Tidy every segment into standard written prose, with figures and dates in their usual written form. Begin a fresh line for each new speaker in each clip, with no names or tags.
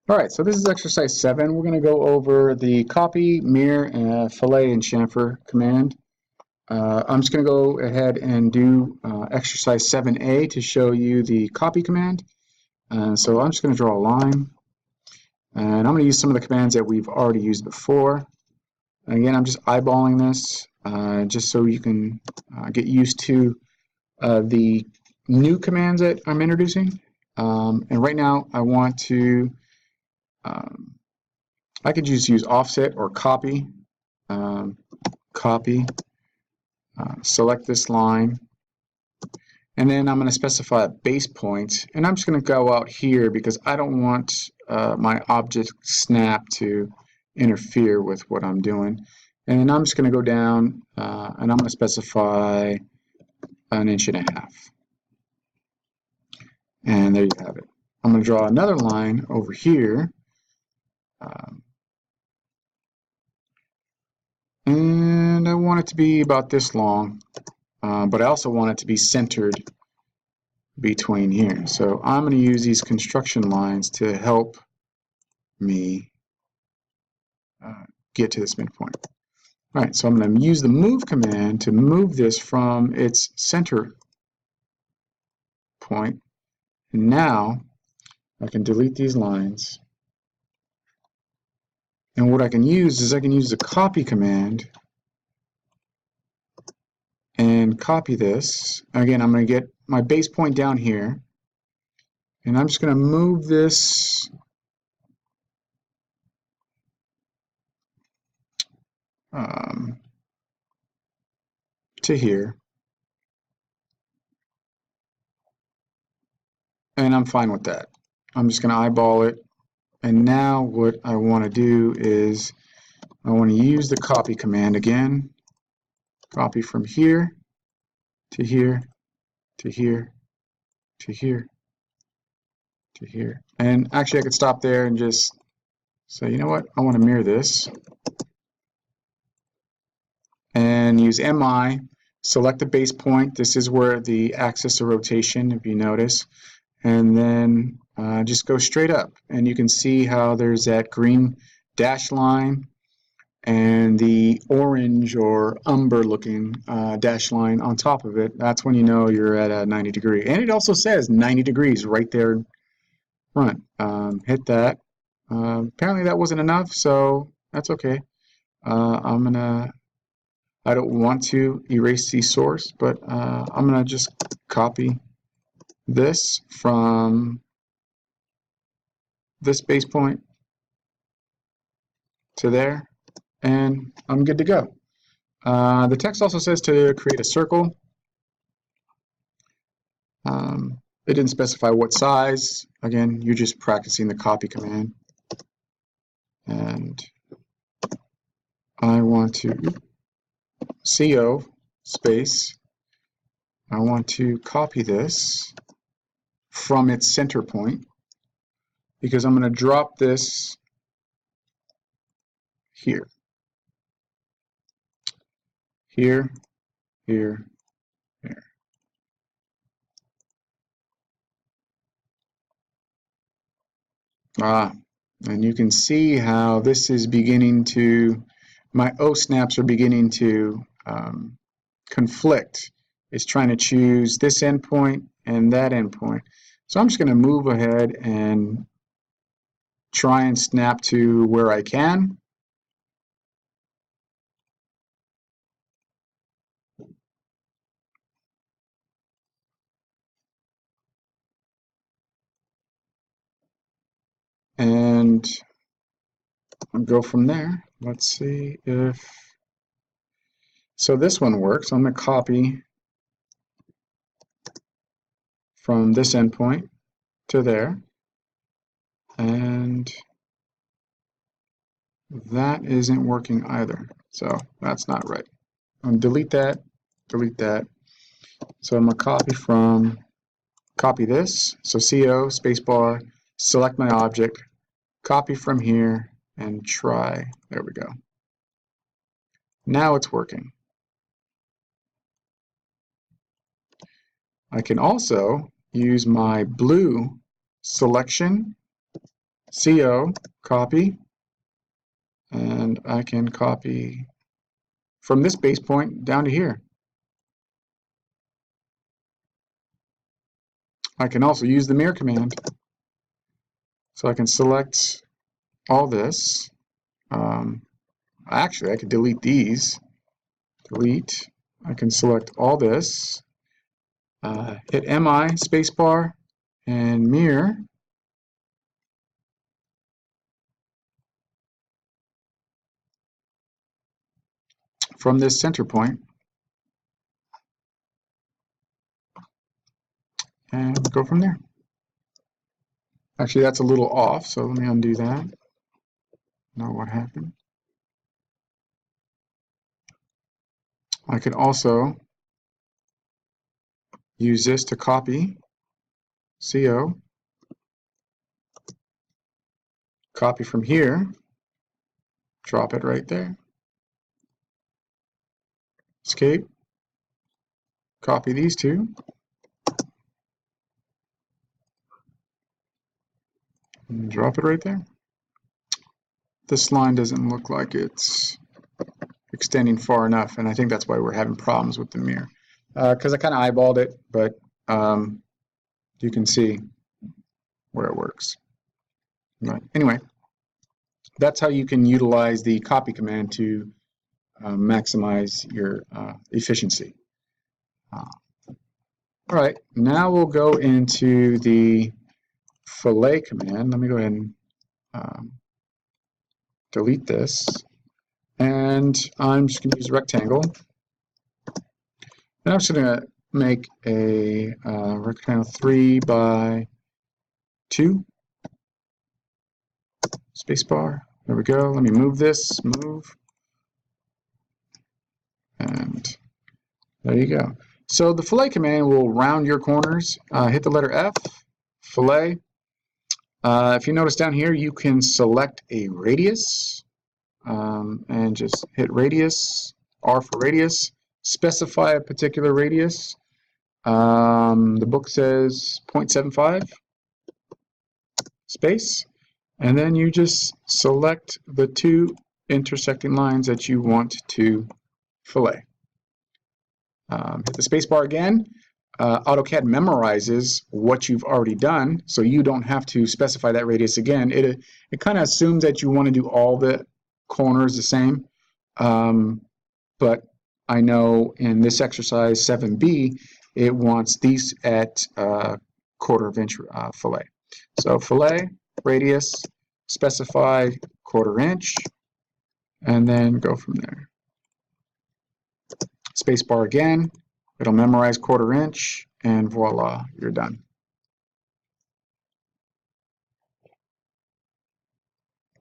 All right, so this is exercise 7. We're going to go over the copy, mirror, fillet, and chamfer command. I'm just going to go ahead and do exercise 7a to show you the copy command. So I'm just going to draw a line, and I'm going to use some of the commands that we've already used before. And again, I'm just eyeballing this just so you can get used to the new commands that I'm introducing. And right now, I want to I could just use offset or copy. Copy, select this line, and then I'm going to specify a base point. And I'm just going to go out here because I don't want my object snap to interfere with what I'm doing. And I'm just going to go down and I'm going to specify 1.5 inches. And there you have it. I'm going to draw another line over here. And I want it to be about this long, but I also want it to be centered between here. So I'm going to use these construction lines to help me get to this midpoint. All right, so I'm going to use the move command to move this from its center point. And now I can delete these lines. And what I can use is I can use the copy command and copy this. Again, I'm going to get my base point down here, and I'm just going to move this to here, and I'm fine with that. I'm just going to eyeball it, and now what I want to do is I want to use the copy command again. Copy from here to here to here to here to here. And actually I could stop there and just say, you know what, I want to mirror this. And use MI, select the base point. This is where the axis of rotation, if you notice. And then just go straight up. And you can see how there's that green dash line and the orange or umber looking dash line on top of it. That's when you know you're at a 90 degree. And it also says 90 degrees right there in front. Hit that. Apparently that wasn't enough, so that's okay. I don't want to erase the source, but I'm going to just copy this from this base point to there, and I'm good to go. The text also says to create a circle. It didn't specify what size. Again, you're just practicing the copy command. And I want to CO space. I want to copy this from its center point because I'm going to drop this here. Here, here, here. And you can see how this is beginning to, my O snaps are beginning to conflict. It's trying to choose this endpoint and that endpoint. So I'm just going to move ahead and try and snap to where I can. And I'll go from there. Let's see if, so this one works. I'm going to copy from this endpoint to there. And that isn't working either. So that's not right. I'm going to delete that, delete that. So I'm going to copy this. So CO spacebar, select my object, copy from here, and try. There we go. Now it's working. I can also use my blue selection CO, copy, and I can copy from this base point down to here. I can also use the mirror command. So I can select all this. Actually, I could delete these. Delete. I can select all this. Hit MI, spacebar, and mirror. From this center point. And go from there. Actually, that's a little off, so let me undo that. Know what happened. I can also use this to copy CO, copy from here, drop it right there, escape, copy these two, and drop it right there. This line doesn't look like it's extending far enough, and I think that's why we're having problems with the mirror. Because I kind of eyeballed it, but you can see where it works. But anyway, that's how you can utilize the copy command to maximize your efficiency. All right, now we'll go into the Fillet command. Let me go ahead and delete this. And I'm just going to use a rectangle. And I'm just going to make a rectangle 3 by 2. Spacebar. There we go. Let me move this. Move. And there you go. So the Fillet command will round your corners. Hit the letter F. Fillet. If you notice down here, you can select a radius. And just hit radius, R for radius, specify a particular radius. The book says 0.75 space, and then you just select the two intersecting lines that you want to fillet. Hit the space bar again. AutoCAD memorizes what you've already done, so you don't have to specify that radius again. It kind of assumes that you want to do all the corners the same, but I know in this exercise 7B it wants these at 1/4 inch fillet. So fillet, radius, specify 1/4 inch, and then go from there. Space bar again, it'll memorize 1/4 inch, and voila, you're done.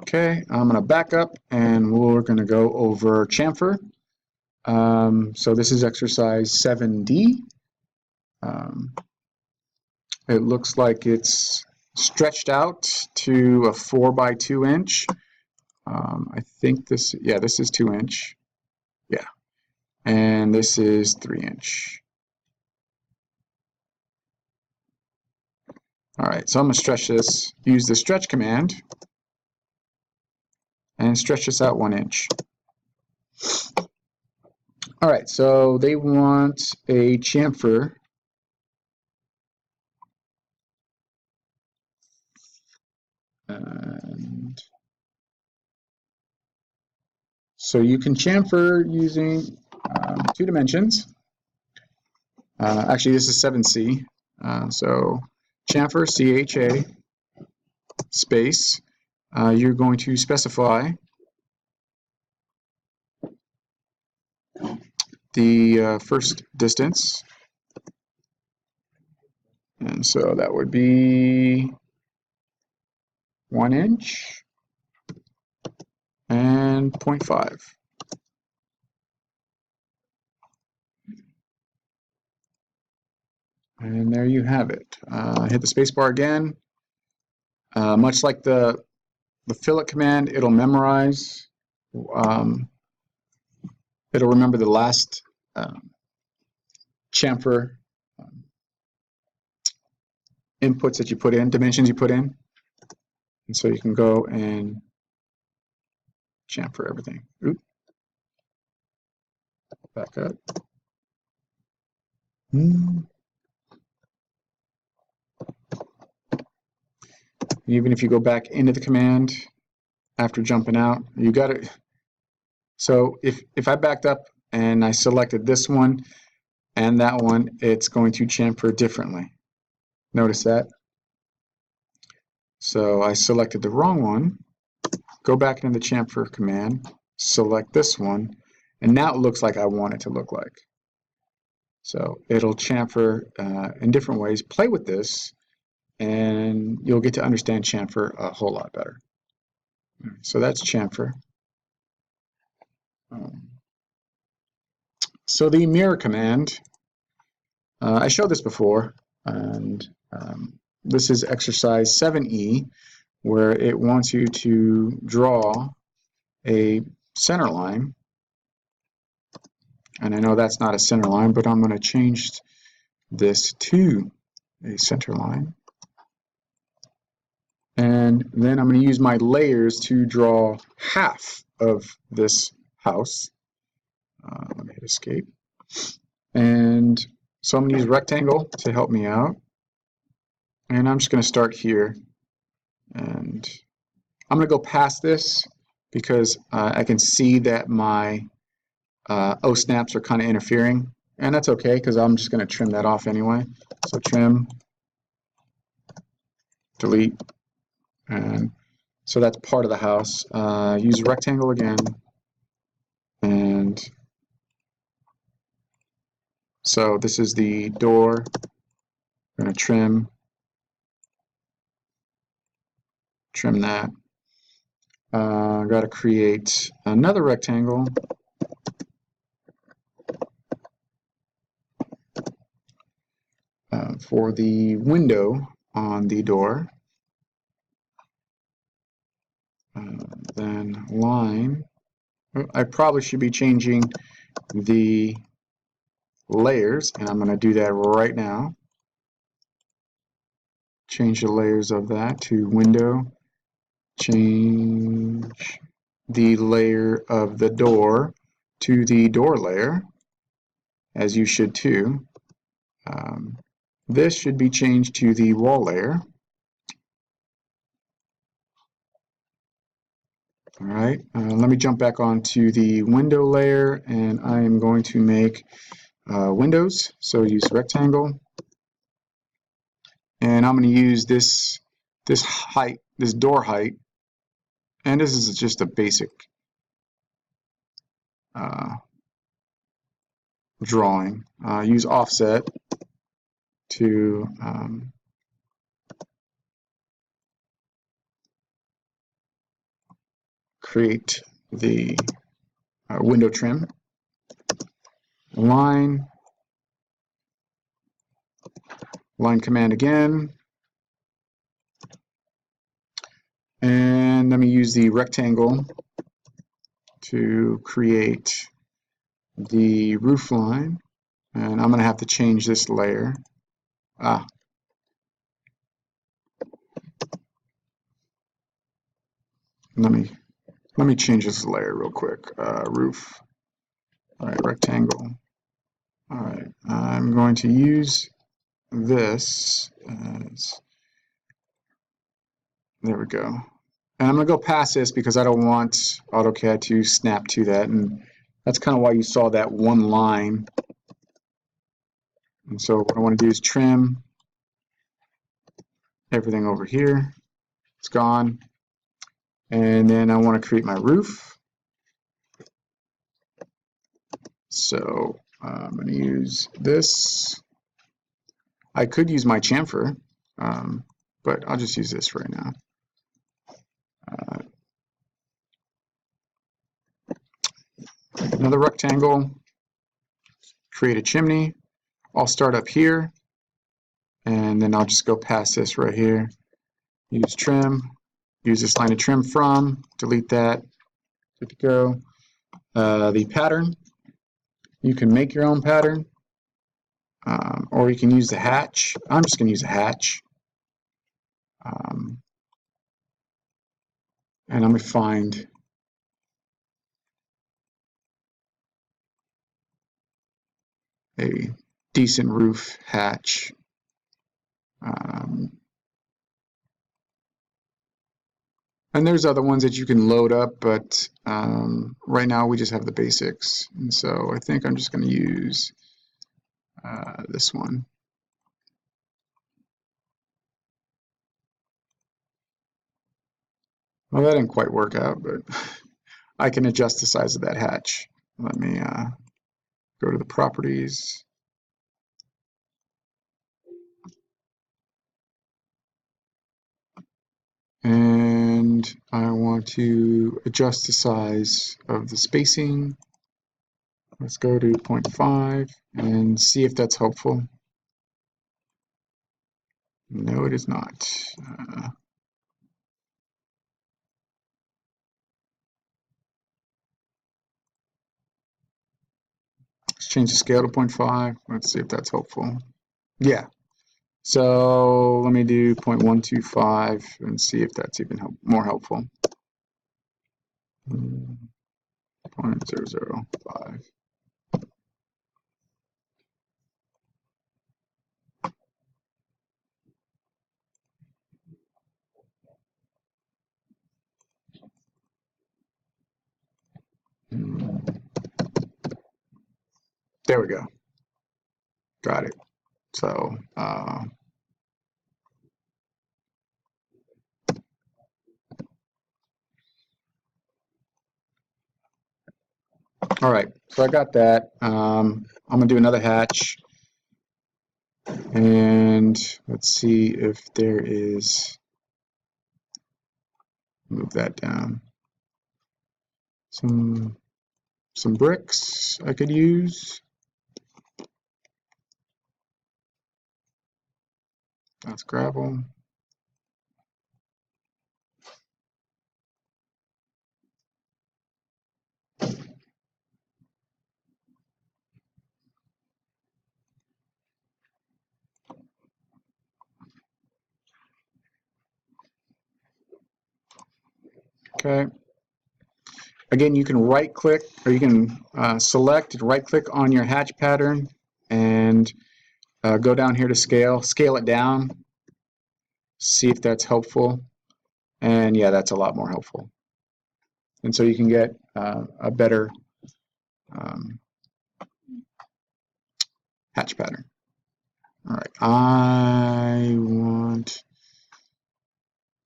Okay, I'm going to back up and we're going to go over chamfer. So this is exercise 7D. It looks like it's stretched out to a 4 by 2 inch. I think this, yeah, this is 2 inch. Yeah, and this is 3 inch. All right, so I'm going to stretch this, use the stretch command, and stretch this out 1 inch. All right, so they want a chamfer. And so you can chamfer using 2 dimensions. Actually, this is 7C. So chamfer, CHA, space. You're going to specify the first distance. And so that would be 1 inch and 0.5. And there you have it. Hit the space bar again. Much like the fillet command, it'll memorize. It'll remember the last chamfer inputs that you put in, dimensions you put in. And so you can go and chamfer everything. Oop. Back up. Even if you go back into the command after jumping out, you got it. So if I backed up and I selected this one and that one, it's going to chamfer differently. Notice that. So I selected the wrong one, go back into the chamfer command, select this one, and now it looks like I want it to look like. So it'll chamfer in different ways. Play with this and you'll get to understand chamfer a whole lot better. So that's chamfer. So the mirror command, I showed this before, and this is exercise 7E, where it wants you to draw a center line. And I know that's not a center line, but I'm going to change this to a center line. And then I'm going to use my layers to draw half of this house. Let me hit escape. And so I'm going to use rectangle to help me out. And I'm just going to start here. And I'm going to go past this because I can see that my O snaps are kind of interfering. And that's okay because I'm just going to trim that off anyway. So trim, delete, and so that's part of the house. Use rectangle again. And so this is the door. I'm going to trim that. Got to create another rectangle. For the window on the door. Then line. I probably should be changing the layers, and I'm going to do that right now. Change the layers of that to window. Change the layer of the door to the door layer, as you should too. This should be changed to the wall layer. All right, let me jump back onto the window layer, and I am going to make windows. So use rectangle, and I'm going to use this height, this door height, and this is just a basic drawing. Use offset to create the window trim. Line command again, and let me use the rectangle to create the roof line, and I'm going to have to change this layer. Let me change this layer real quick. Roof. All right, rectangle. All right, I'm going to use this as, there we go. And I'm going to go past this because I don't want AutoCAD to snap to that, and that's kind of why you saw that one line. And so what I want to do is trim everything over here. It's gone. And then I want to create my roof. So I'm going to use this. I could use my chamfer, but I'll just use this right now. Another rectangle, create a chimney. I'll start up here, and then I'll just go past this right here. Use trim, use this line of trim from, delete that, good to go. The pattern, you can make your own pattern, or you can use the hatch. I'm just going to use a hatch. And I'm going to find a decent roof hatch. And there's other ones that you can load up, but right now we just have the basics. And so I think I'm just going to use this one. Well, that didn't quite work out, but I can adjust the size of that hatch. Let me go to the properties. And I want to adjust the size of the spacing. Let's go to 0.5 and see if that's helpful. No, it is not. Let's change the scale to 0.5. Let's see if that's helpful. Yeah. So let me do 0.125 and see if that's even more helpful. 0.005. There we go. Got it. So all right, so I got that. I'm gonna do another hatch, and let's see if there is. Move that down. Some bricks I could use. That's gravel. Okay. Again, you can right click, or you can select, right click on your hatch pattern and go down here to scale it down, see if that's helpful. And yeah, that's a lot more helpful. And so you can get a better hatch pattern. All right, I want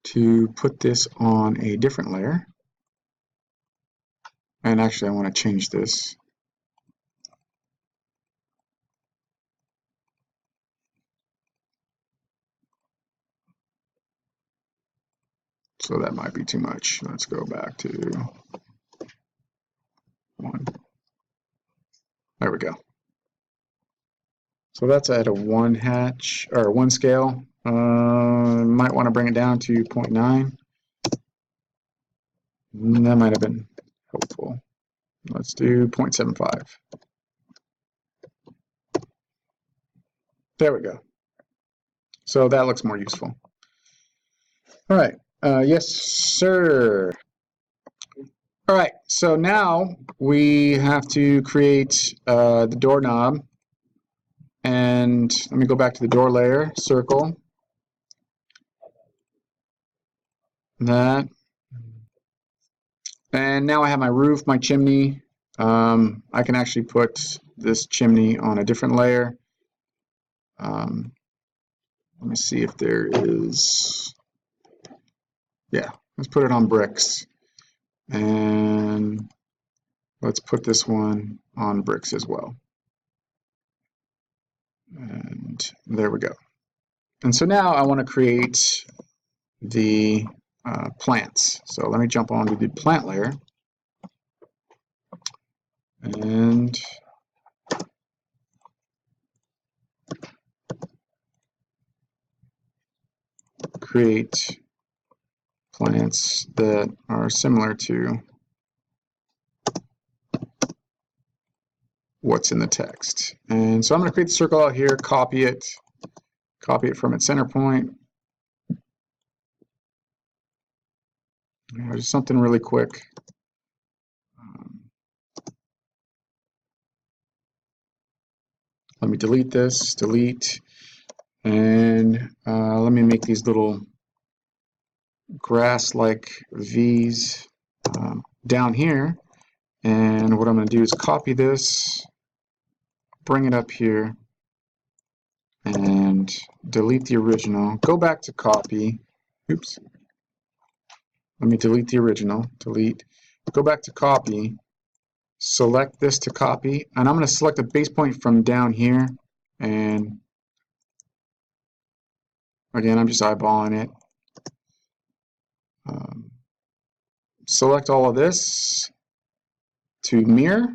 to put this on a different layer. And actually, I want to change this. So that might be too much. Let's go back to 1. There we go. So that's at a 1 hatch, or 1 scale. Might want to bring it down to 0.9. That might have been helpful. Let's do 0.75. There we go. So that looks more useful. All right. Yes, sir. All right. So now we have to create the doorknob. And let me go back to the door layer, circle. That. And now I have my roof, my chimney. I can actually put this chimney on a different layer. Let me see if there is, yeah, let's put it on bricks. And let's put this one on bricks as well. And there we go. And so now I want to create the plants. So let me jump onto the plant layer. And create plants that are similar to what's in the text. And so I'm going to create the circle out here, copy it from its center point. Just something really quick. Let me delete this, delete, and let me make these little grass-like V's down here. And what I'm going to do is copy this, bring it up here, and delete the original. Go back to copy. Oops. Let me delete the original. Delete. Go back to copy. Select this to copy. And I'm going to select a base point from down here. And again, I'm just eyeballing it. Select all of this to mirror.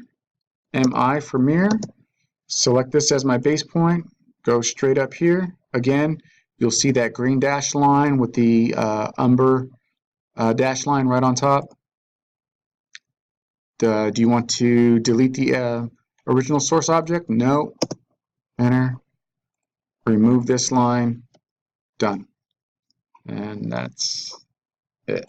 MI for mirror. Select this as my base point. Go straight up here. Again, you'll see that green dash line with the umber dash line right on top. Do you want to delete the original source object? No. Enter. Remove this line. Done. And that's it.